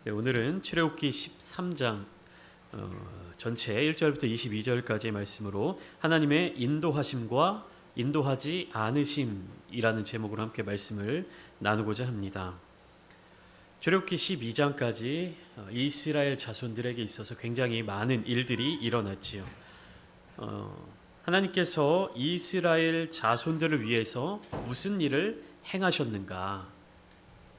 네, 오늘은 출애굽기 13장 전체 1절부터 22절까지의 말씀으로 하나님의 인도하심과 인도하지 않으심이라는 제목으로 함께 말씀을 나누고자 합니다. 출애굽기 12장까지 이스라엘 자손들에게 있어서 굉장히 많은 일들이 일어났지요. 하나님께서 이스라엘 자손들을 위해서 무슨 일을 행하셨는가?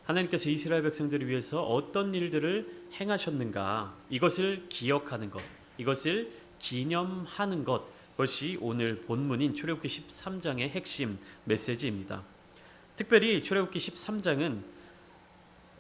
하나님께서 이스라엘 백성들을 위해서 어떤 일들을 행하셨는가? 이것을 기억하는 것, 이것을 기념하는 것, 그것이 오늘 본문인 출애굽기 13장의 핵심 메시지입니다. 특별히 출애굽기 13장은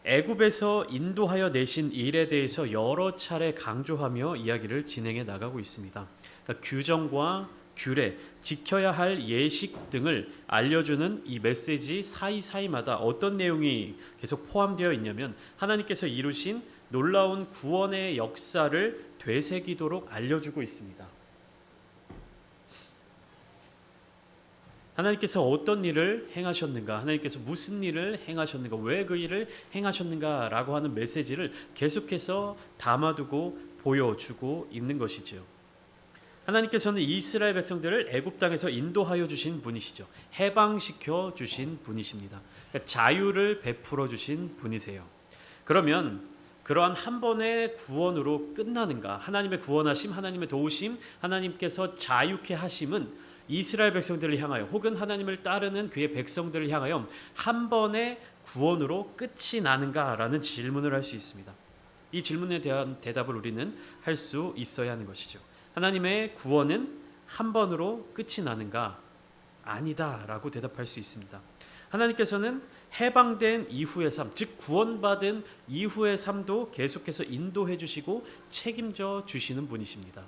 애굽에서 인도하여 내신 일에 대해서 여러 차례 강조하며 이야기를 진행해 나가고 있습니다. 그러니까 규정과 규례, 지켜야 할 예식 등을 알려주는 이 메시지 사이사이마다 어떤 내용이 계속 포함되어 있냐면 하나님께서 이루신 놀라운 구원의 역사를 되새기도록 알려주고 있습니다. 하나님께서 어떤 일을 행하셨는가, 하나님께서 무슨 일을 행하셨는가, 왜 그 일을 행하셨는가라고 하는 메시지를 계속해서 담아두고 보여주고 있는 것이죠. 하나님께서는 이스라엘 백성들을 애굽 땅에서 인도하여 주신 분이시죠. 해방시켜 주신 분이십니다. 그러니까 자유를 베풀어 주신 분이세요. 그러면 그러한 한 번의 구원으로 끝나는가? 하나님의 구원하심, 하나님의 도우심, 하나님께서 자유케 하심은 이스라엘 백성들을 향하여 혹은 하나님을 따르는 그의 백성들을 향하여 한 번의 구원으로 끝이 나는가라는 질문을 할 수 있습니다. 이 질문에 대한 대답을 우리는 할 수 있어야 하는 것이죠. 하나님의 구원은 한 번으로 끝이 나는가? 아니다라고 대답할 수 있습니다. 하나님께서는 해방된 이후의 삶, 즉 구원받은 이후의 삶도 계속해서 인도해 주시고 책임져 주시는 분이십니다.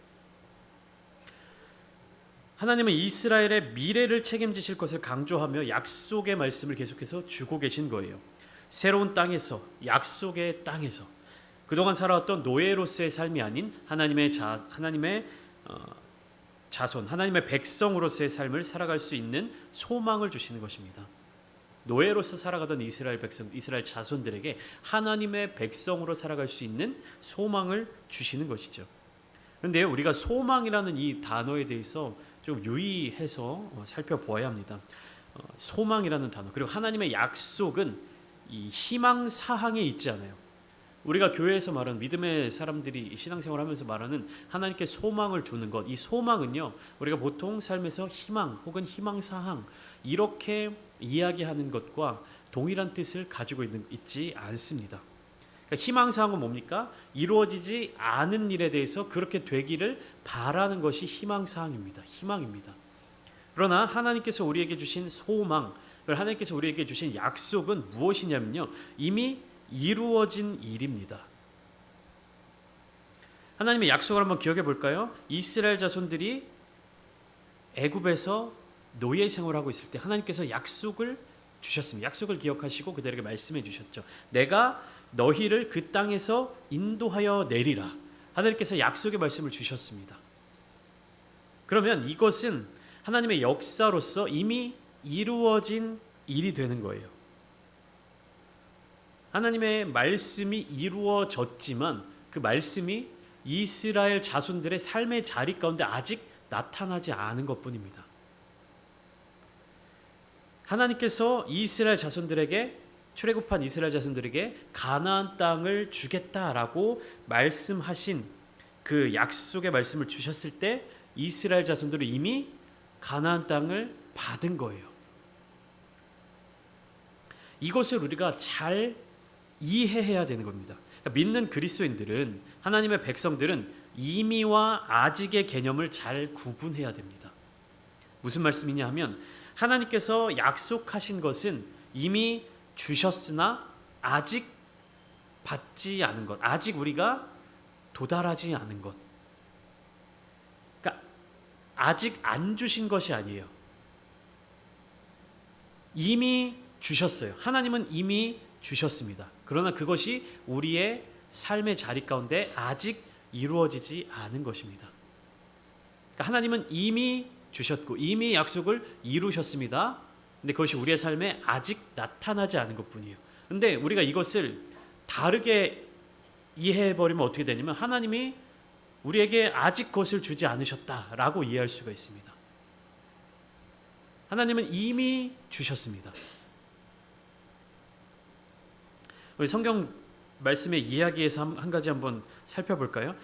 하나님은 이스라엘의 미래를 책임지실 것을 강조하며 약속의 말씀을 계속해서 주고 계신 거예요. 새로운 땅에서, 약속의 땅에서 그동안 살아왔던 노예로서의 삶이 아닌 하나님의 자손, 하나님의 백성으로서의 삶을 살아갈 수 있는 소망을 주시는 것입니다. 노예로서 살아가던 이스라엘 백성, 이스라엘 자손들에게 하나님의 백성으로 살아갈 수 있는 소망을 주시는 것이죠. 그런데 우리가 소망이라는 이 단어에 대해서 좀 유의해서 살펴보아야 합니다. 소망이라는 단어, 그리고 하나님의 약속은 이 희망 사항에 있지 않아요. 우리가 교회에서 말하는 믿음의 사람들이 신앙생활을 하면서 말하는 하나님께 소망을 두는 것, 이 소망은요 우리가 보통 삶에서 희망 혹은 희망사항 이렇게 이야기하는 것과 동일한 뜻을 가지고 있지 않습니다. 그러니까 희망사항은 뭡니까? 이루어지지 않은 일에 대해서 그렇게 되기를 바라는 것이 희망사항입니다. 희망입니다. 그러나 하나님께서 우리에게 주신 소망, 하나님께서 우리에게 주신 약속은 무엇이냐면요 이미 이루어진 일입니다. 하나님의 약속을 한번 기억해 볼까요? 이스라엘 자손들이 애굽에서 노예 생활하고 있을 때 하나님께서 약속을 주셨습니다. 약속을 기억하시고 그들에게 말씀해 주셨죠. 내가 너희를 그 땅에서 인도하여 내리라. 하나님께서 약속의 말씀을 주셨습니다. 그러면 이것은 하나님의 역사로서 이미 이루어진 일이 되는 거예요. 하나님의 말씀이 이루어졌지만 그 말씀이 이스라엘 자손들의 삶의 자리 가운데 아직 나타나지 않은 것뿐입니다. 하나님께서 이스라엘 자손들에게 출애굽한 이스라엘 자손들에게 가나안 땅을 주겠다라고 말씀하신 그 약속의 말씀을 주셨을 때 이스라엘 자손들은 이미 가나안 땅을 받은 거예요. 이것을 우리가 잘 이해해야 되는 겁니다. 그러니까 믿는 그리스도인들은 하나님의 백성들은 이미와 아직의 개념을 잘 구분해야 됩니다. 무슨 말씀이냐 하면 하나님께서 약속하신 것은 이미 주셨으나 아직 받지 않은 것, 아직 우리가 도달하지 않은 것. 그러니까 아직 안 주신 것이 아니에요. 이미 주셨어요. 하나님은 이미 주셨습니다. 그러나 그것이 우리의 삶의 자리 가운데 아직 이루어지지 않은 것입니다. 그러니까 하나님은 이미 주셨고 이미 약속을 이루셨습니다. 근데 그것이 우리의 삶에 아직 나타나지 않은 것뿐이에요. 근데 우리가 이것을 다르게 이해해버리면 어떻게 되냐면 하나님이 우리에게 아직 것을 주지 않으셨다라고 이해할 수가 있습니다. 하나님은 이미 주셨습니다. 우리 성경 말씀의 이야기에서 한 가지 한번 살펴볼까요?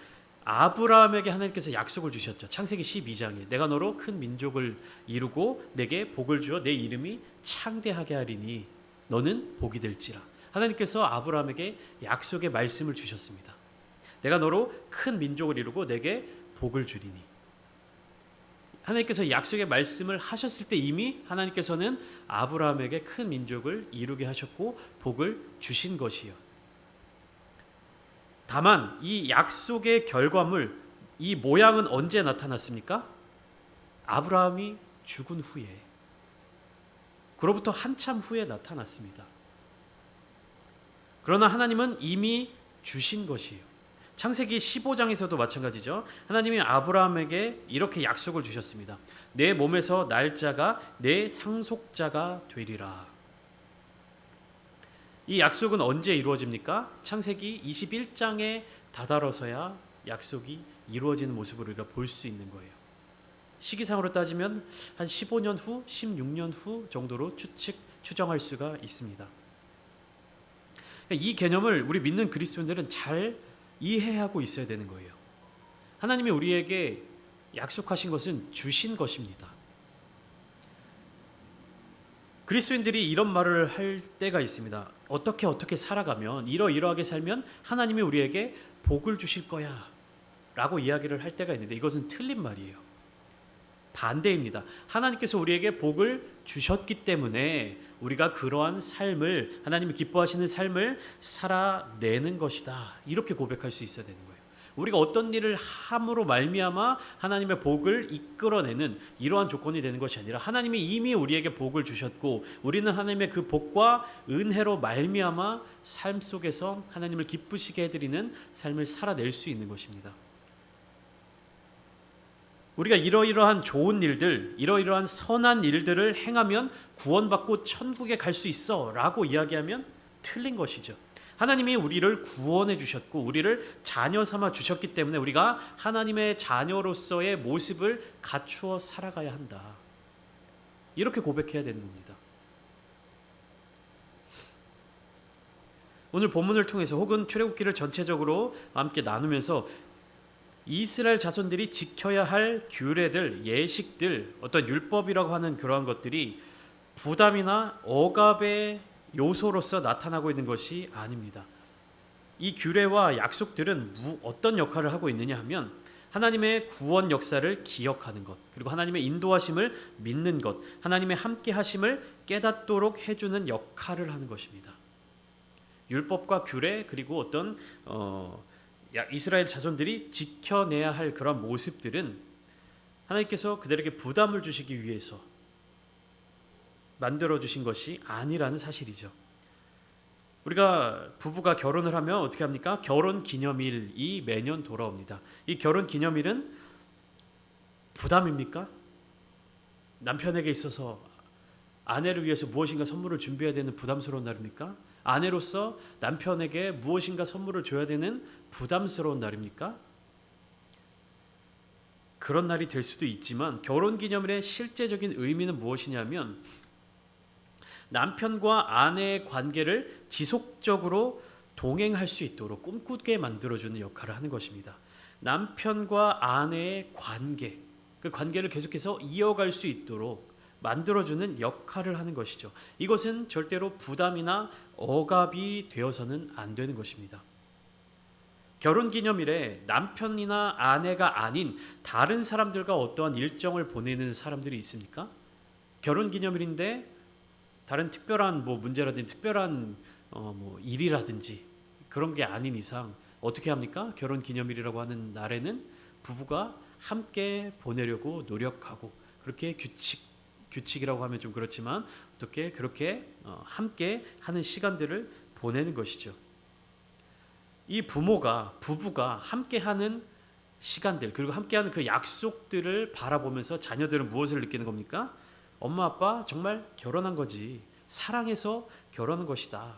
아브라함에게 하나님께서 약속을 주셨죠. 창세기 12장에 내가 너로 큰 민족을 이루고 내게 복을 주어 내 이름이 창대하게 하리니 너는 복이 될지라. 하나님께서 아브라함에게 약속의 말씀을 주셨습니다. 내가 너로 큰 민족을 이루고 내게 복을 주리니. 하나님께서 약속의 말씀을 하셨을 때 이미 하나님께서는 아브라함에게 큰 민족을 이루게 하셨고 복을 주신 것이요. 다만 이 약속의 결과물, 이 모양은 언제 나타났습니까? 아브라함이 죽은 후에, 그로부터 한참 후에 나타났습니다. 그러나 하나님은 이미 주신 것이에요. 창세기 15장에서도 마찬가지죠. 하나님이 아브라함에게 이렇게 약속을 주셨습니다. 내 몸에서 날 자가 내 상속자가 되리라. 이 약속은 언제 이루어집니까? 창세기 21장에 다다라서야 약속이 이루어지는 모습을 우리가 볼 수 있는 거예요. 시기상으로 따지면 한 15년 후, 16년 후 정도로 추정할 수가 있습니다. 이 개념을 우리 믿는 그리스도인들은 잘 이해하고 있어야 되는 거예요. 하나님이 우리에게 약속하신 것은 주신 것입니다. 그리스도인들이 이런 말을 할 때가 있습니다. 어떻게 살아가면 이러이러하게 살면 하나님이 우리에게 복을 주실 거야 라고 이야기를 할 때가 있는데 이것은 틀린 말이에요. 반대입니다. 하나님께서 우리에게 복을 주셨기 때문에 우리가 그러한 삶을, 하나님이 기뻐하시는 삶을 살아내는 것이다, 이렇게 고백할 수 있어야 되는 거예요. 우리가 어떤 일을 함으로 말미암아 하나님의 복을 이끌어내는 이러한 조건이 되는 것이 아니라 하나님이 이미 우리에게 복을 주셨고 우리는 하나님의 그 복과 은혜로 말미암아 삶 속에서 하나님을 기쁘시게 해드리는 삶을 살아낼 수 있는 것입니다. 우리가 이러이러한 좋은 일들, 이러이러한 선한 일들을 행하면 구원받고 천국에 갈 수 있어 라고 이야기하면 틀린 것이죠. 하나님이 우리를 구원해 주셨고 우리를 자녀 삼아 주셨기 때문에 우리가 하나님의 자녀로서의 모습을 갖추어 살아가야 한다, 이렇게 고백해야 되는 겁니다. 오늘 본문을 통해서 혹은 출애굽기를 전체적으로 함께 나누면서 이스라엘 자손들이 지켜야 할 규례들, 예식들, 어떤 율법이라고 하는 그러한 것들이 부담이나 억압의 요소로서 나타나고 있는 것이 아닙니다. 이 규례와 약속들은 어떤 역할을 하고 있느냐 하면 하나님의 구원 역사를 기억하는 것, 그리고 하나님의 인도하심을 믿는 것, 하나님의 함께 하심을 깨닫도록 해주는 역할을 하는 것입니다. 율법과 규례, 그리고 어떤 이스라엘 자손들이 지켜내야 할 그런 모습들은 하나님께서 그들에게 부담을 주시기 위해서 만들어 주신 것이 아니라는 사실이죠. 우리가 부부가 결혼을 하면 어떻게 합니까? 결혼 기념일이 매년 돌아옵니다. 이 결혼 기념일은 부담입니까? 남편에게 있어서 아내를 위해서 무엇인가 선물을 준비해야 되는 부담스러운 날입니까? 아내로서 남편에게 무엇인가 선물을 줘야 되는 부담스러운 날입니까? 그런 날이 될 수도 있지만 결혼기념일의 실제적인 의미는 무엇이냐면 남편과 아내의 관계를 지속적으로 동행할 수 있도록 꿈꾸게 만들어주는 역할을 하는 것입니다. 남편과 아내의 관계, 그 관계를 계속해서 이어갈 수 있도록 만들어주는 역할을 하는 것이죠. 이것은 절대로 부담이나 억압이 되어서는 안 되는 것입니다. 결혼기념일에 남편이나 아내가 아닌 다른 사람들과 어떠한 일정을 보내는 사람들이 있습니까? 결혼기념일인데 다른 특별한 문제라든지 특별한 일이라든지 그런 게 아닌 이상 어떻게 합니까? 결혼기념일이라고 하는 날에는 부부가 함께 보내려고 노력하고 그렇게 규칙이라고 하면 좀 그렇지만 어떻게 그렇게 함께 하는 시간들을 보내는 것이죠. 이 부부가 함께하는 시간들, 그리고 함께하는 그 약속들을 바라보면서 자녀들은 무엇을 느끼는 겁니까? 엄마 아빠 정말 결혼한 거지, 사랑해서 결혼한 것이다,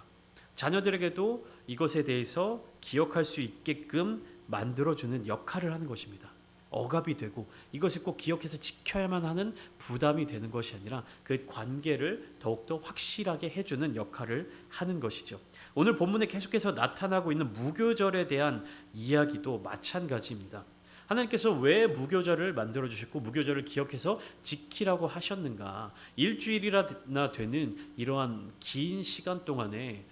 자녀들에게도 이것에 대해서 기억할 수 있게끔 만들어주는 역할을 하는 것입니다. 억압이 되고 이것을 꼭 기억해서 지켜야만 하는 부담이 되는 것이 아니라 그 관계를 더욱더 확실하게 해주는 역할을 하는 것이죠. 오늘 본문에 계속해서 나타나고 있는 무교절에 대한 이야기도 마찬가지입니다. 하나님께서 왜 무교절을 만들어 주셨고 무교절을 기억해서 지키라고 하셨는가? 일주일이나 되는 이러한 긴 시간 동안에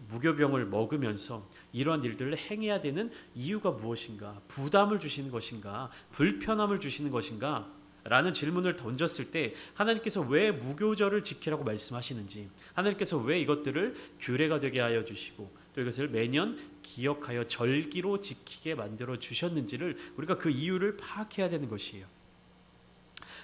무교병을 먹으면서 이러한 일들을 행해야 되는 이유가 무엇인가? 부담을 주시는 것인가? 불편함을 주시는 것인가? 라는 질문을 던졌을 때 하나님께서 왜 무교절을 지키라고 말씀하시는지, 하나님께서 왜 이것들을 규례가 되게 하여 주시고 또 이것을 매년 기억하여 절기로 지키게 만들어 주셨는지를 우리가 그 이유를 파악해야 되는 것이에요.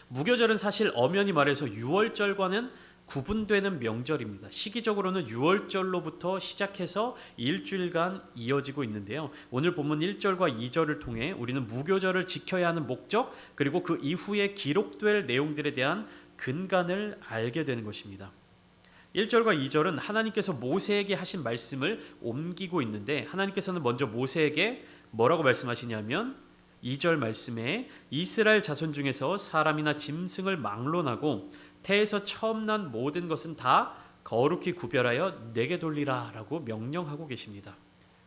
무교절은 사실 엄연히 말해서 유월절과는 구분되는 명절입니다. 시기적으로는 유월절로부터 시작해서 일주일간 이어지고 있는데요. 오늘 본문 1절과 2절을 통해 우리는 무교절을 지켜야 하는 목적 그리고 그 이후에 기록될 내용들에 대한 근간을 알게 되는 것입니다. 1절과 2절은 하나님께서 모세에게 하신 말씀을 옮기고 있는데 하나님께서는 먼저 모세에게 뭐라고 말씀하시냐면 2절 말씀에 이스라엘 자손 중에서 사람이나 짐승을 막론하고 태에서 처음 난 모든 것은 다 거룩히 구별하여 내게 돌리라 라고 명령하고 계십니다.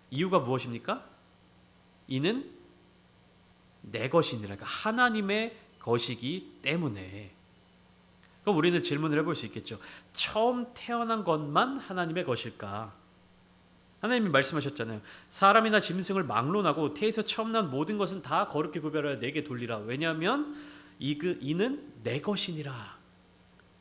이유가 무엇입니까? 이는 내 것이니라, 그러니까 하나님의 것이기 때문에. 그럼 우리는 질문을 해볼 수 있겠죠. 처음 태어난 것만 하나님의 것일까? 하나님이 말씀하셨잖아요. 사람이나 짐승을 막론하고 태에서 처음 난 모든 것은 다 거룩히 구별하여 내게 돌리라. 왜냐하면 이는 내 것이니라.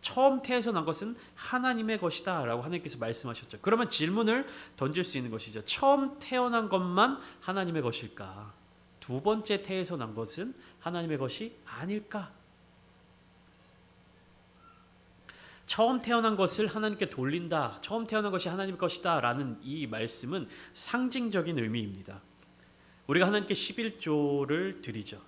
처음 태에서 난 것은 하나님의 것이다 라고 하나님께서 말씀하셨죠. 그러면 질문을 던질 수 있는 것이죠. 처음 태어난 것만 하나님의 것일까? 두 번째 태에서 난 것은 하나님의 것이 아닐까? 처음 태어난 것을 하나님께 돌린다, 처음 태어난 것이 하나님의 것이다 라는 이 말씀은 상징적인 의미입니다. 우리가 하나님께 11조를 드리죠.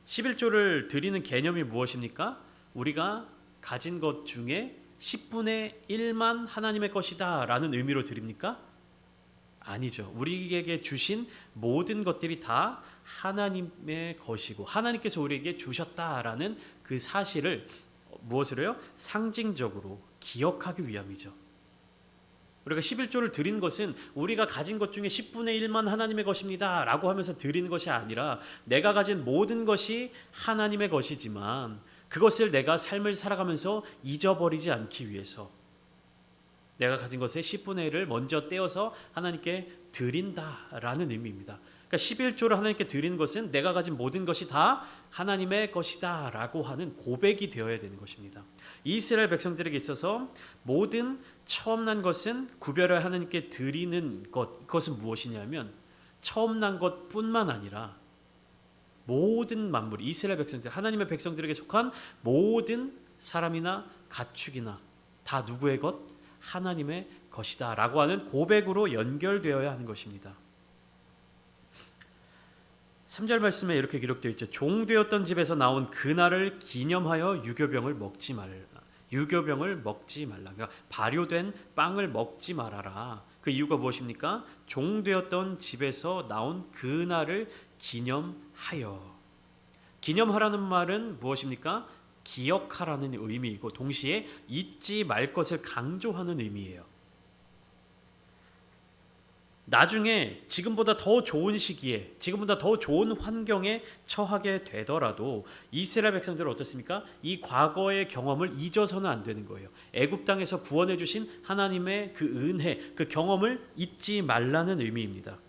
11조를 드리는 개념이 무엇입니까? 우리가 가진 것 중에 10분의 1만 하나님의 것이다 라는 의미로 드립니까? 아니죠. 우리에게 주신 모든 것들이 다 하나님의 것이고 하나님께서 우리에게 주셨다라는 그 사실을 무엇으로요? 상징적으로 기억하기 위함이죠. 우리가 11조를 드리는 것은 우리가 가진 것 중에 10분의 1만 하나님의 것입니다 라고 하면서 드리는 것이 아니라 내가 가진 모든 것이 하나님의 것이지만 그것을 내가 삶을 살아가면서 잊어버리지 않기 위해서 내가 가진 것의 10분의 1을 먼저 떼어서 하나님께 드린다라는 의미입니다. 그러니까 11조를 하나님께 드리는 것은 내가 가진 모든 것이 다 하나님의 것이다 라고 하는 고백이 되어야 되는 것입니다. 이스라엘 백성들에게 있어서 모든 처음 난 것은 구별하여 하나님께 드리는 것, 그것은 무엇이냐면 처음 난 것뿐만 아니라 모든 만물, 이스라엘 백성들, 하나님의 백성들에게 속한 모든 사람이나 가축이나 다 누구의 것? 하나님의 것이다 라고 하는 고백으로 연결되어야 하는 것입니다. 3절 말씀에 이렇게 기록되어 있죠. 종되었던 집에서 나온 그날을 기념하여 유교병을 먹지 말라. 유교병을 먹지 말라. 그러니까 발효된 빵을 먹지 말아라. 그 이유가 무엇입니까? 종되었던 집에서 나온 그날을 기념하여. 기념하라는 말은 무엇입니까? 기억하라는 의미이고 동시에 잊지 말 것을 강조하는 의미예요. 나중에 지금보다 더 좋은 시기에 지금보다 더 좋은 환경에 처하게 되더라도 이스라엘 백성들은 어떻습니까? 이 과거의 경험을 잊어서는 안 되는 거예요. 애굽 땅에서 구원해 주신 하나님의 그 은혜, 그 경험을 잊지 말라는 의미입니다.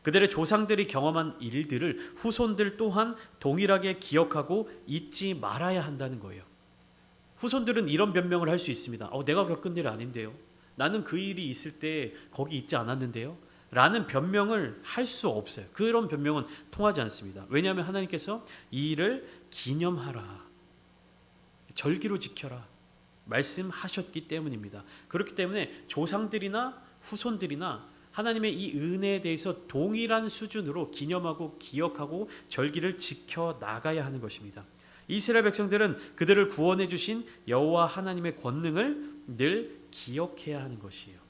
그들의 조상들이 경험한 일들을 후손들 또한 동일하게 기억하고 잊지 말아야 한다는 거예요. 후손들은 이런 변명을 할 수 있습니다. 내가 겪은 일 아닌데요. 나는 그 일이 있을 때 거기 있지 않았는데요. 라는 변명을 할 수 없어요. 그런 변명은 통하지 않습니다. 왜냐하면 하나님께서 이 일을 기념하라, 절기로 지켜라 말씀하셨기 때문입니다. 그렇기 때문에 조상들이나 후손들이나 하나님의 이 은혜에 대해서 동일한 수준으로 기념하고 기억하고 절기를 지켜 나가야 하는 것입니다. 이스라엘 백성들은 그들을 구원해 주신 여호와 하나님의 권능을 늘 기억해야 하는 것이에요.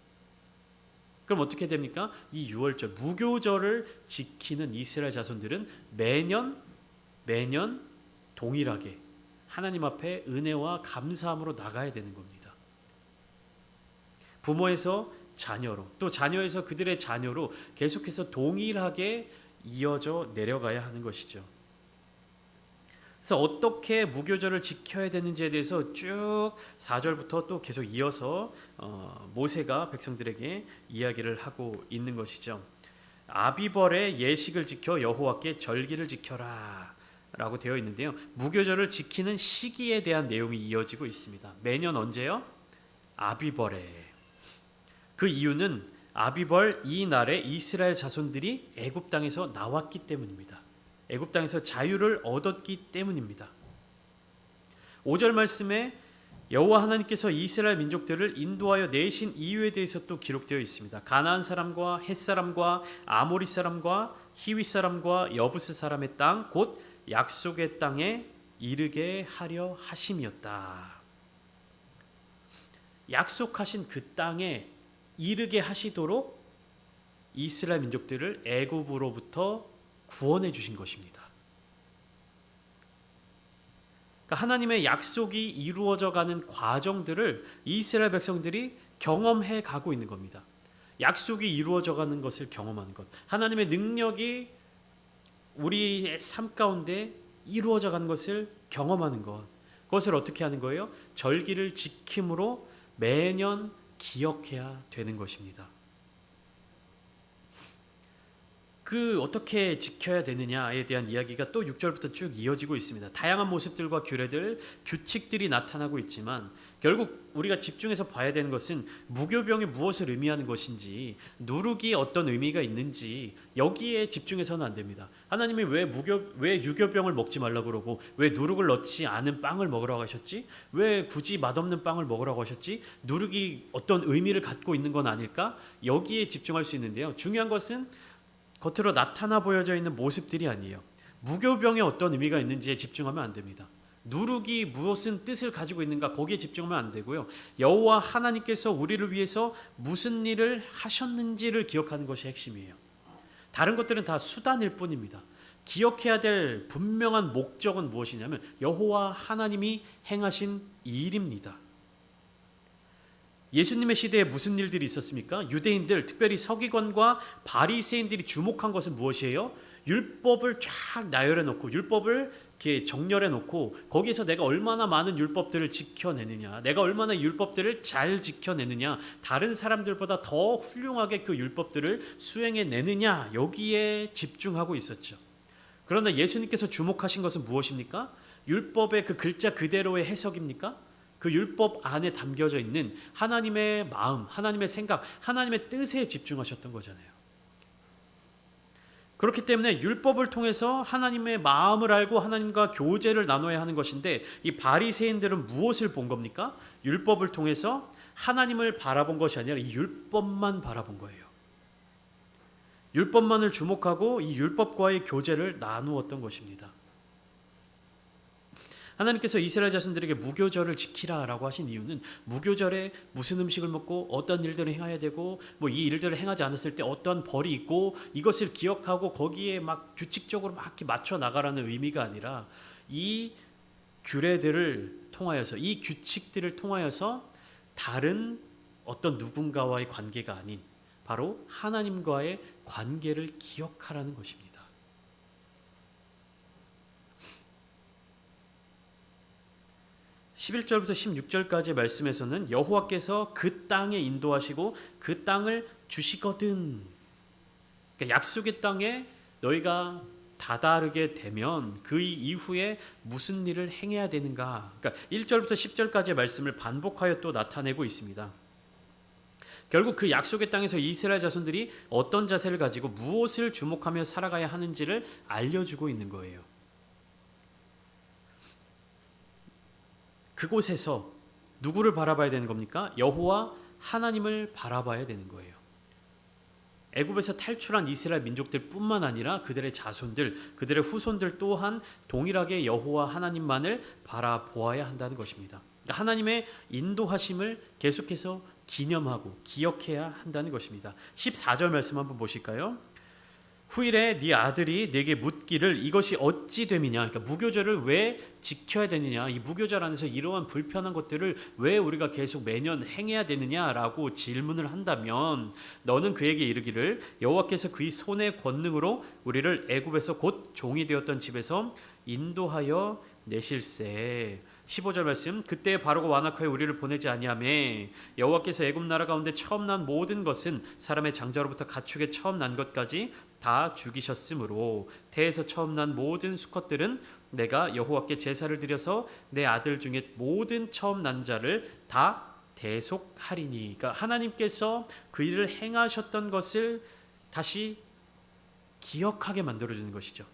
그럼 어떻게 됩니까? 이 유월절 무교절을 지키는 이스라엘 자손들은 매년 동일하게 하나님 앞에 은혜와 감사함으로 나가야 되는 겁니다. 부모에서 자녀로, 또 자녀에서 그들의 자녀로 계속해서 동일하게 이어져 내려가야 하는 것이죠. 그래서 어떻게 무교절을 지켜야 되는지에 대해서 쭉 4절부터 또 계속 이어서 모세가 백성들에게 이야기를 하고 있는 것이죠. 아비벌의 예식을 지켜 여호와께 절기를 지켜라 라고 되어 있는데요. 무교절을 지키는 시기에 대한 내용이 이어지고 있습니다. 매년 언제요? 아비벌에. 그 이유는 아비벌 이 날에 이스라엘 자손들이 애굽 땅에서 나왔기 때문입니다. 애굽 땅에서 자유를 얻었기 때문입니다. 5절 말씀에 여호와 하나님께서 이스라엘 민족들을 인도하여 내신 이유에 대해서 또 기록되어 있습니다. 가나안 사람과 헷 사람과 아모리 사람과 히위 사람과 여부스 사람의 땅 곧 약속의 땅에 이르게 하려 하심이었다. 약속하신 그 땅에 이르게 하시도록 이스라엘 민족들을 애굽으로부터 구원해 주신 것입니다. 그러니까 하나님의 약속이 이루어져 가는 과정들을 이스라엘 백성들이 경험해 가고 있는 겁니다. 약속이 이루어져 가는 것을 경험하는 것, 하나님의 능력이 우리의 삶 가운데 이루어져 가는 것을 경험하는 것, 그것을 어떻게 하는 거예요? 절기를 지킴으로 매년 기억해야 되는 것입니다. 그 어떻게 지켜야 되느냐에 대한 이야기가 또 6절부터 쭉 이어지고 있습니다. 다양한 모습들과 규례들, 규칙들이 나타나고 있지만 결국 우리가 집중해서 봐야 되는 것은 무교병이 무엇을 의미하는 것인지, 누룩이 어떤 의미가 있는지 여기에 집중해서는 안 됩니다. 하나님이 왜 유교병을 먹지 말라고 그러고 왜 누룩을 넣지 않은 빵을 먹으라고 하셨지? 왜 굳이 맛없는 빵을 먹으라고 하셨지? 누룩이 어떤 의미를 갖고 있는 건 아닐까? 여기에 집중할 수 있는데요. 중요한 것은 겉으로 나타나 보여져 있는 모습들이 아니에요. 무교병에 어떤 의미가 있는지에 집중하면 안 됩니다. 누룩이 무엇은 뜻을 가지고 있는가 거기에 집중하면 안 되고요. 여호와 하나님께서 우리를 위해서 무슨 일을 하셨는지를 기억하는 것이 핵심이에요. 다른 것들은 다 수단일 뿐입니다. 기억해야 될 분명한 목적은 무엇이냐면 여호와 하나님이 행하신 일입니다. 예수님의 시대에 무슨 일들이 있었습니까? 유대인들, 특별히 서기관과 바리새인들이 주목한 것은 무엇이에요? 율법을 쫙 나열해 놓고 율법을 이렇게 정렬해 놓고 거기에서 내가 얼마나 많은 율법들을 지켜내느냐, 내가 얼마나 율법들을 잘 지켜내느냐, 다른 사람들보다 더 훌륭하게 그 율법들을 수행해내느냐, 여기에 집중하고 있었죠. 그러나 예수님께서 주목하신 것은 무엇입니까? 율법의 그 글자 그대로의 해석입니까? 그 율법 안에 담겨져 있는 하나님의 마음, 하나님의 생각, 하나님의 뜻에 집중하셨던 거잖아요. 그렇기 때문에 율법을 통해서 하나님의 마음을 알고 하나님과 교제를 나눠야 하는 것인데 이 바리새인들은 무엇을 본 겁니까? 율법을 통해서 하나님을 바라본 것이 아니라 이 율법만 바라본 거예요. 율법만을 주목하고 이 율법과의 교제를 나누었던 것입니다. 하나님께서 이스라엘 자손들에게 무교절을 지키라라고 하신 이유는 무교절에 무슨 음식을 먹고 어떤 일들을 행해야 되고 뭐 이 일들을 행하지 않았을 때 어떤 벌이 있고 이것을 기억하고 거기에 막 규칙적으로 막 이렇게 맞춰 나가라는 의미가 아니라 이 규례들을 통하여서 이 규칙들을 통하여서 다른 어떤 누군가와의 관계가 아닌 바로 하나님과의 관계를 기억하라는 것입니다. 11절부터 16절까지의 말씀에서는 여호와께서 그 땅에 인도하시고 그 땅을 주시거든, 그러니까 약속의 땅에 너희가 다다르게 되면 그 이후에 무슨 일을 행해야 되는가, 그러니까 1절부터 10절까지의 말씀을 반복하여 또 나타내고 있습니다. 결국 그 약속의 땅에서 이스라엘 자손들이 어떤 자세를 가지고 무엇을 주목하며 살아가야 하는지를 알려주고 있는 거예요. 그곳에서 누구를 바라봐야 되는 겁니까? 여호와 하나님을 바라봐야 되는 거예요. 애굽에서 탈출한 이스라엘 민족들뿐만 아니라 그들의 자손들, 그들의 후손들 또한 동일하게 여호와 하나님만을 바라보아야 한다는 것입니다. 하나님의 인도하심을 계속해서 기념하고 기억해야 한다는 것입니다. 14절 말씀 한번 보실까요? 후일에 네 아들이 네게 묻기를 이것이 어찌 됨이냐. 그러니까 무교절을 왜 지켜야 되느냐. 이 무교절 안에서 이러한 불편한 것들을 왜 우리가 계속 매년 행해야 되느냐라고 질문을 한다면 너는 그에게 이르기를 여호와께서 그의 손의 권능으로 우리를 애굽에서 곧 종이 되었던 집에서 인도하여 내실세. 15절 말씀 그때 바로가 완악하여 우리를 보내지 아니하며 여호와께서 애굽 나라 가운데 처음 난 모든 것은 사람의 장자로부터 가축의 처음 난 것까지 다 죽이셨으므로 태에서 처음 난 모든 수컷들은 내가 여호와께 제사를 드려서 내 아들 중에 모든 처음 난 자를 다 대속하리니. 그러니까 하나님께서 그 일을 행하셨던 것을 다시 기억하게 만들어주는 것이죠.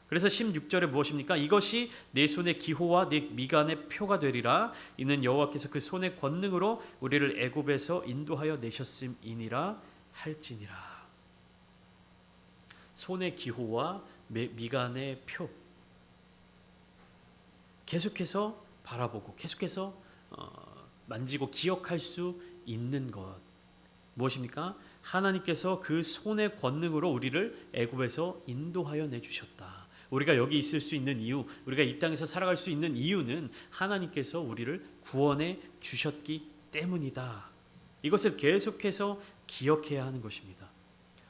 그래서 16절에 무엇입니까? 이것이 내 손의 기호와 내 미간의 표가 되리라. 이는 여호와께서 그 손의 권능으로 우리를 애굽에서 인도하여 내셨음이니라 할지니라. 손의 기호와 미간의 표. 계속해서 바라보고 계속해서 만지고 기억할 수 있는 것. 무엇입니까? 하나님께서 그 손의 권능으로 우리를 애굽에서 인도하여 내주셨다. 우리가 여기 있을 수 있는 이유, 우리가 이 땅에서 살아갈 수 있는 이유는 하나님께서 우리를 구원해 주셨기 때문이다. 이것을 계속해서 기억해야 하는 것입니다.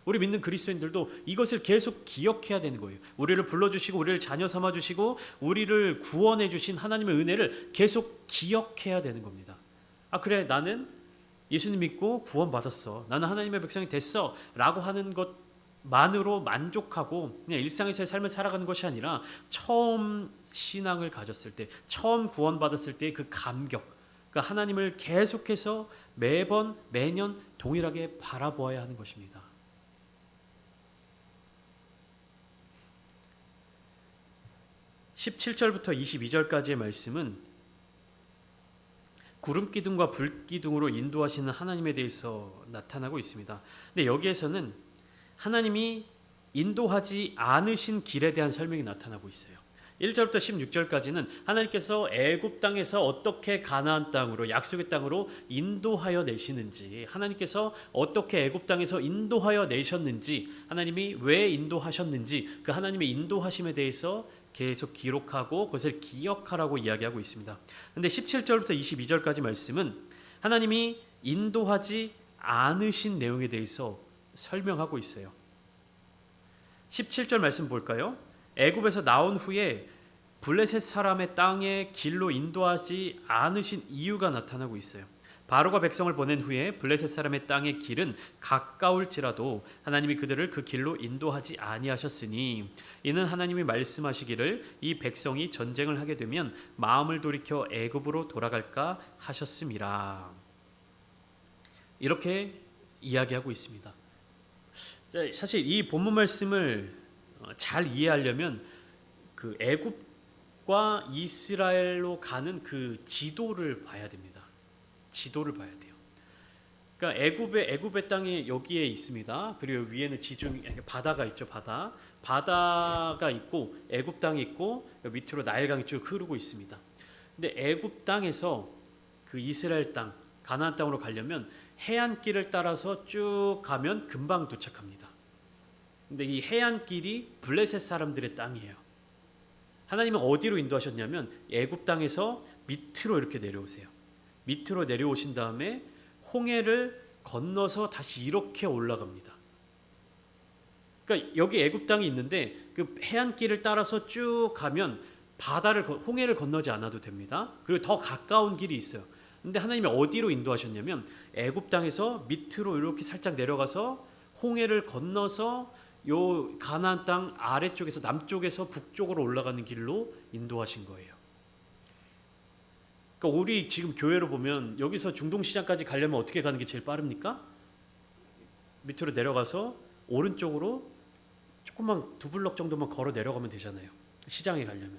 우리 믿는 그리스도인들도 이것을 계속 기억해야 되는 거예요. 우리를 불러주시고 우리를 자녀 삼아주시고 우리를 구원해 주신 하나님의 은혜를 계속 기억해야 되는 겁니다. 아 그래 나는 예수님 믿고 구원받았어. 나는 하나님의 백성이 됐어. 라고 하는 것만으로 만족하고 그냥 일상에서의 삶을 살아가는 것이 아니라 처음 신앙을 가졌을 때, 처음 구원받았을 때의 그 감격, 그러니까 하나님을 계속해서 매년 동일하게 바라보아야 하는 것입니다. 17절부터 22절까지의 말씀은 구름 기둥과 불 기둥으로 인도하시는 하나님에 대해서 나타나고 있습니다. 근데 여기에서는 하나님이 인도하지 않으신 길에 대한 설명이 나타나고 있어요. 1절부터 16절까지는 하나님께서 애굽 땅에서 어떻게 가나안 땅으로 약속의 땅으로 인도하여 내시는지, 하나님께서 어떻게 애굽 땅에서 인도하여 내셨는지, 하나님이 왜 인도하셨는지 그 하나님의 인도하심에 대해서 계속 기록하고 그것을 기억하라고 이야기하고 있습니다. 그런데 17절부터 22절까지 말씀은 하나님이 인도하지 않으신 내용에 대해서 설명하고 있어요. 17절 말씀 볼까요? 애굽에서 나온 후에 블레셋 사람의 땅에 길로 인도하지 않으신 이유가 나타나고 있어요. 바로가 백성을 보낸 후에 블레셋 사람의 땅의 길은 가까울지라도 하나님이 그들을 그 길로 인도하지 아니하셨으니 이는 하나님이 말씀하시기를 이 백성이 전쟁을 하게 되면 마음을 돌이켜 애굽으로 돌아갈까 하셨음이라. 이렇게 이야기하고 있습니다. 사실 이 본문 말씀을 잘 이해하려면 그 애굽과 이스라엘로 가는 그 지도를 봐야 됩니다. 지도를 봐야 돼요. 그러니까 애굽의 땅이 여기에 있습니다. 그리고 위에는 지중 바다가 있죠. 바다가 있고 애굽 땅이 있고 밑으로 나일강이 쭉 흐르고 있습니다. 근데 애굽 땅에서 그 이스라엘 땅 가나안 땅으로 가려면 해안길을 따라서 쭉 가면 금방 도착합니다. 근데 이 해안길이 블레셋 사람들의 땅이에요. 하나님은 어디로 인도하셨냐면 애굽 땅에서 밑으로 이렇게 내려오세요. 밑으로 내려오신 다음에 홍해를 건너서 다시 이렇게 올라갑니다. 그러니까 여기 애굽 땅이 있는데 그 해안길을 따라서 쭉 가면 홍해를 건너지 않아도 됩니다. 그리고 더 가까운 길이 있어요. 근데 하나님이 어디로 인도하셨냐면 애굽 땅에서 밑으로 이렇게 살짝 내려가서 홍해를 건너서 요 가나안 땅 아래쪽에서 남쪽에서 북쪽으로 올라가는 길로 인도하신 거예요. 그러니까 우리 지금 교회로 보면 여기서 중동시장까지 가려면 어떻게 가는 게 제일 빠릅니까? 밑으로 내려가서 오른쪽으로 조금만 2블럭 정도만 걸어 내려가면 되잖아요. 시장에 가려면.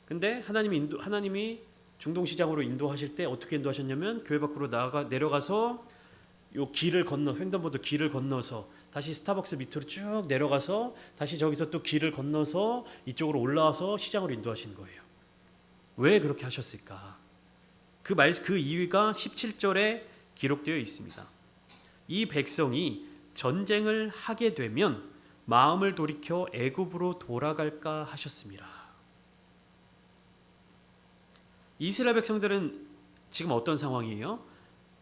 근데 하나님이 중동시장으로 인도하실 때 어떻게 인도하셨냐면 교회 밖으로 내려가서 요 길을 건너 횡단보도 길을 건너서 다시 스타벅스 밑으로 쭉 내려가서 다시 저기서 또 길을 건너서 이쪽으로 올라와서 시장으로 인도하신 거예요. 왜 그렇게 하셨을까? 그 이유가 17절에 기록되어 있습니다. 이 백성이 전쟁을 하게 되면 마음을 돌이켜 애굽으로 돌아갈까 하셨습니다. 이스라엘 백성들은 지금 어떤 상황이에요?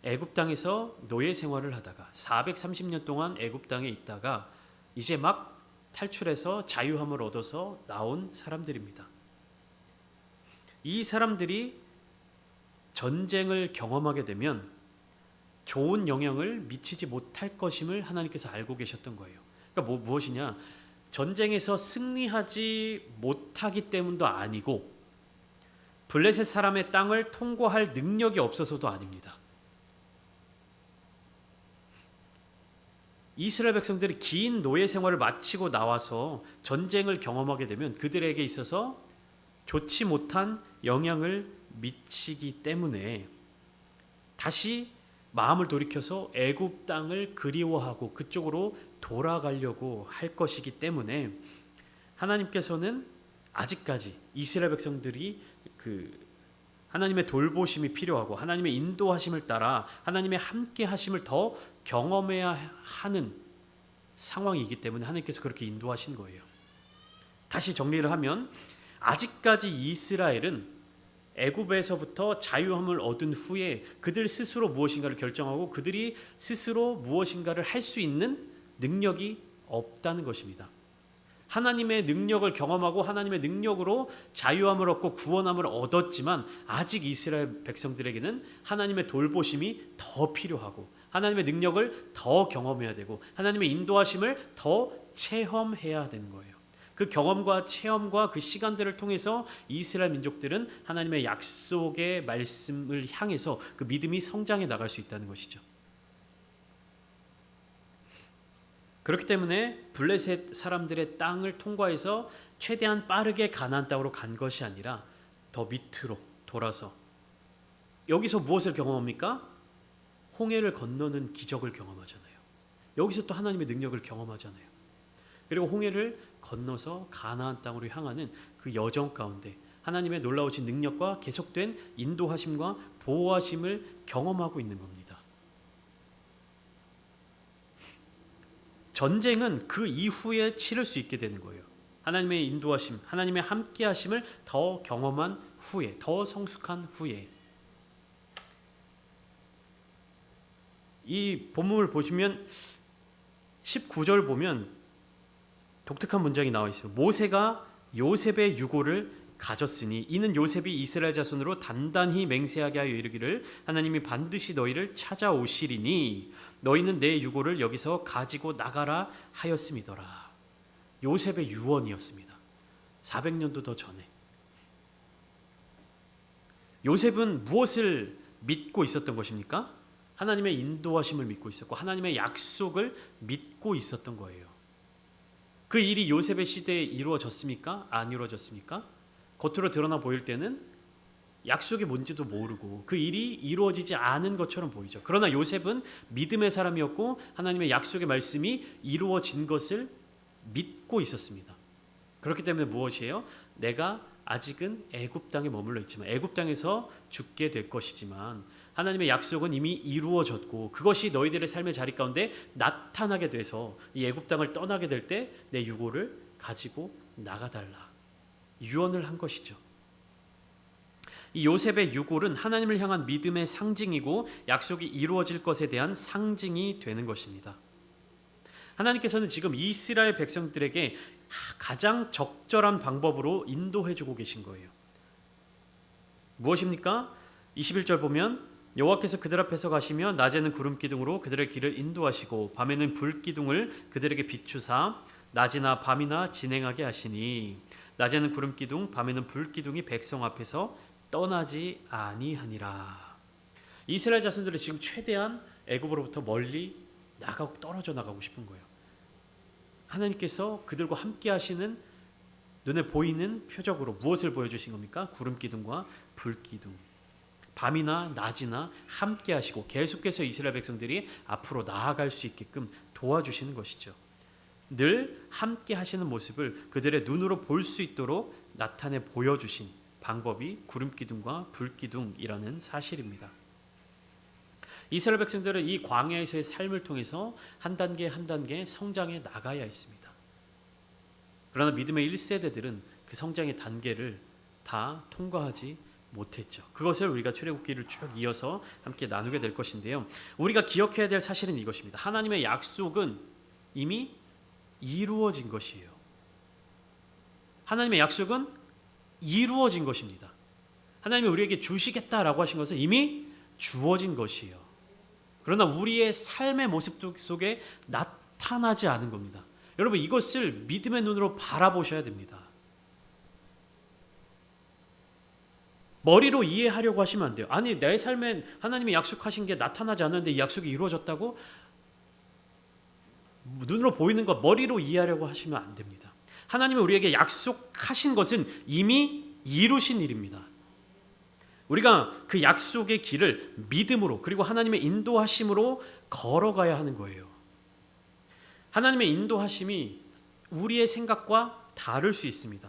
애굽 땅에서 노예 생활을 하다가 430년 동안 애굽 땅에 있다가 이제 막 탈출해서 자유함을 얻어서 나온 사람들입니다. 이 사람들이 전쟁을 경험하게 되면 좋은 영향을 미치지 못할 것임을 하나님께서 알고 계셨던 거예요. 그러니까 무엇이냐? 전쟁에서 승리하지 못하기 때문도 아니고 블레셋 사람의 땅을 통과할 능력이 없어서도 아닙니다. 이스라엘 백성들이 긴 노예 생활을 마치고 나와서 전쟁을 경험하게 되면 그들에게 있어서 좋지 못한 영향을 미치기 때문에 다시 마음을 돌이켜서 애굽 땅을 그리워하고 그쪽으로 돌아가려고 할 것이기 때문에 하나님께서는 아직까지 이스라엘 백성들이 하나님의 돌보심이 필요하고 하나님의 인도하심을 따라 하나님의 함께 하심을 더 경험해야 하는 상황이기 때문에 하나님께서 그렇게 인도하신 거예요. 다시 정리를 하면 아직까지 이스라엘은 애굽에서부터 자유함을 얻은 후에 그들 스스로 무엇인가를 결정하고 그들이 스스로 무엇인가를 할 수 있는 능력이 없다는 것입니다. 하나님의 능력을 경험하고 하나님의 능력으로 자유함을 얻고 구원함을 얻었지만 아직 이스라엘 백성들에게는 하나님의 돌보심이 더 필요하고 하나님의 능력을 더 경험해야 되고 하나님의 인도하심을 더 체험해야 되는 거예요. 그 경험과 체험과 그 시간들을 통해서 이스라엘 민족들은 하나님의 약속의 말씀을 향해서 그 믿음이 성장해 나갈 수 있다는 것이죠. 그렇기 때문에 블레셋 사람들의 땅을 통과해서 최대한 빠르게 가나안 땅으로 간 것이 아니라 더 밑으로 돌아서 여기서 무엇을 경험합니까? 홍해를 건너는 기적을 경험하잖아요. 여기서 또 하나님의 능력을 경험하잖아요. 그리고 홍해를 건너서 가나안 땅으로 향하는 그 여정 가운데 하나님의 놀라우신 능력과 계속된 인도하심과 보호하심을 경험하고 있는 겁니다. 전쟁은 그 이후에 치를 수 있게 되는 거예요. 하나님의 인도하심, 하나님의 함께하심을 더 경험한 후에, 더 성숙한 후에. 이 본문을 보시면 19절 보면 독특한 문장이 나와 있어요. 모세가 요셉의 유고를 가졌으니 이는 요셉이 이스라엘 자손으로 단단히 맹세하게 하여 이르기를 하나님이 반드시 너희를 찾아오시리니 너희는 내 유고를 여기서 가지고 나가라 하였음이더라. 요셉의 유언이었습니다. 400년도 더 전에. 요셉은 무엇을 믿고 있었던 것입니까? 하나님의 인도하심을 믿고 있었고 하나님의 약속을 믿고 있었던 거예요. 그 일이 요셉의 시대에 이루어졌습니까? 안 이루어졌습니까? 겉으로 드러나 보일 때는 약속이 뭔지도 모르고 그 일이 이루어지지 않은 것처럼 보이죠. 그러나 요셉은 믿음의 사람이었고 하나님의 약속의 말씀이 이루어진 것을 믿고 있었습니다. 그렇기 때문에 무엇이에요? 내가 아직은 애굽 땅에 머물러 있지만 애굽 땅에서 죽게 될 것이지만 하나님의 약속은 이미 이루어졌고 그것이 너희들의 삶의 자리 가운데 나타나게 돼서 이 애굽 땅을 떠나게 될 때 내 유고를 가지고 나가달라. 유언을 한 것이죠. 이 요셉의 유골은 하나님을 향한 믿음의 상징이고 약속이 이루어질 것에 대한 상징이 되는 것입니다. 하나님께서는 지금 이스라엘 백성들에게 가장 적절한 방법으로 인도해주고 계신 거예요. 무엇입니까? 21절 보면 여호와께서 그들 앞에서 가시며 낮에는 구름 기둥으로 그들의 길을 인도하시고 밤에는 불 기둥을 그들에게 비추사 낮이나 밤이나 진행하게 하시니 낮에는 구름 기둥 밤에는 불 기둥이 백성 앞에서 떠나지 아니하니라. 이스라엘 자손들이 지금 최대한 애굽으로부터 멀리 나가고 떨어져 나가고 싶은 거예요. 하나님께서 그들과 함께 하시는 눈에 보이는 표적으로 무엇을 보여주신 겁니까? 구름 기둥과 불 기둥. 밤이나 낮이나 함께 하시고 계속해서 이스라엘 백성들이 앞으로 나아갈 수 있게끔 도와주시는 것이죠. 늘 함께 하시는 모습을 그들의 눈으로 볼 수 있도록 나타내 보여주신 방법이 구름 기둥과 불 기둥이라는 사실입니다. 이스라엘 백성들은 이 광야에서의 삶을 통해서 한 단계 한 단계 성장해 나가야 했습니다. 그러나 믿음의 1세대들은 그 성장의 단계를 다 통과하지 못했죠. 그것을 우리가 출애굽기를 쭉 이어서 함께 나누게 될 것인데요. 우리가 기억해야 될 사실은 이것입니다. 하나님의 약속은 이미 이루어진 것이에요. 하나님의 약속은 이루어진 것입니다. 하나님이 우리에게 주시겠다라고 하신 것은 이미 주어진 것이에요. 그러나 우리의 삶의 모습 속에 나타나지 않은 겁니다. 여러분, 이것을 믿음의 눈으로 바라보셔야 됩니다. 머리로 이해하려고 하시면 안 돼요. 아니, 내 삶엔 하나님이 약속하신 게 나타나지 않는데 이 약속이 이루어졌다고? 눈으로 보이는 것 머리로 이해하려고 하시면 안 됩니다. 하나님이 우리에게 약속하신 것은 이미 이루신 일입니다. 우리가 그 약속의 길을 믿음으로 그리고 하나님의 인도하심으로 걸어가야 하는 거예요. 하나님의 인도하심이 우리의 생각과 다를 수 있습니다.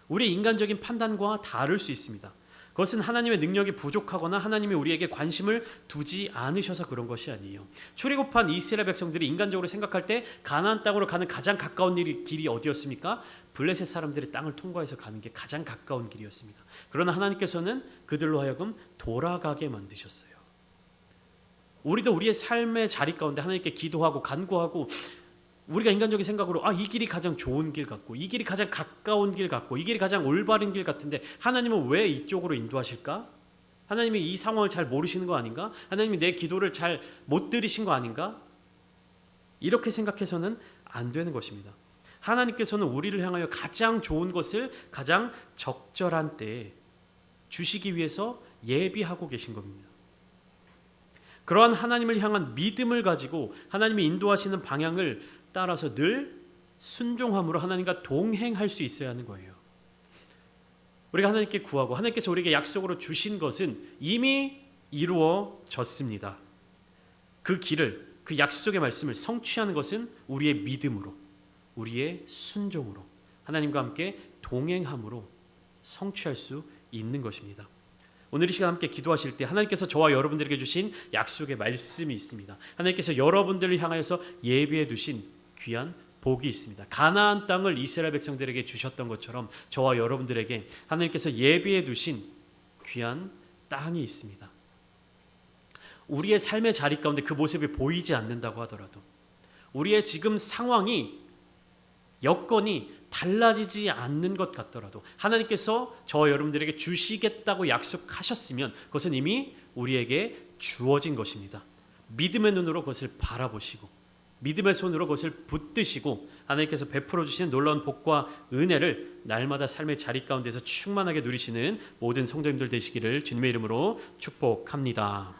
우리의 인간적인 판단과 다를 수 있습니다. 그것은 하나님의 능력이 부족하거나 하나님이 우리에게 관심을 두지 않으셔서 그런 것이 아니에요. 출애굽한 이스라엘 백성들이 인간적으로 생각할 때 가나안 땅으로 가는 가장 가까운 길이 어디였습니까? 블레셋 사람들의 땅을 통과해서 가는 게 가장 가까운 길이었습니다. 그러나 하나님께서는 그들로 하여금 돌아가게 만드셨어요. 우리도 우리의 삶의 자리 가운데 하나님께 기도하고 간구하고 우리가 인간적인 생각으로 이 길이 가장 좋은 길 같고 이 길이 가장 가까운 길 같고 이 길이 가장 올바른 길 같은데 하나님은 왜 이쪽으로 인도하실까? 하나님이 이 상황을 잘 모르시는 거 아닌가? 하나님이 내 기도를 잘 못 들으신 거 아닌가? 이렇게 생각해서는 안 되는 것입니다. 하나님께서는 우리를 향하여 가장 좋은 것을 가장 적절한 때에 주시기 위해서 예비하고 계신 겁니다. 그러한 하나님을 향한 믿음을 가지고 하나님이 인도하시는 방향을 따라서 늘 순종함으로 하나님과 동행할 수 있어야 하는 거예요. 우리가 하나님께 구하고 하나님께서 우리에게 약속으로 주신 것은 이미 이루어졌습니다. 그 길을, 그 약속의 말씀을 성취하는 것은 우리의 믿음으로, 우리의 순종으로, 하나님과 함께 동행함으로 성취할 수 있는 것입니다. 오늘 이 시간 함께 기도하실 때 하나님께서 저와 여러분들에게 주신 약속의 말씀이 있습니다. 하나님께서 여러분들을 향하여서 예비해 두신 귀한 복이 있습니다. 가나안 땅을 이스라엘 백성들에게 주셨던 것처럼 저와 여러분들에게 하나님께서 예비해 두신 귀한 땅이 있습니다. 우리의 삶의 자리 가운데 그 모습이 보이지 않는다고 하더라도 우리의 지금 상황이 여건이 달라지지 않는 것 같더라도 하나님께서 저와 여러분들에게 주시겠다고 약속하셨으면 그것은 이미 우리에게 주어진 것입니다. 믿음의 눈으로 그것을 바라보시고 믿음의 손으로 그것을 붙드시고 하나님께서 베풀어 주시는 놀라운 복과 은혜를 날마다 삶의 자리 가운데서 충만하게 누리시는 모든 성도님들 되시기를 주님의 이름으로 축복합니다.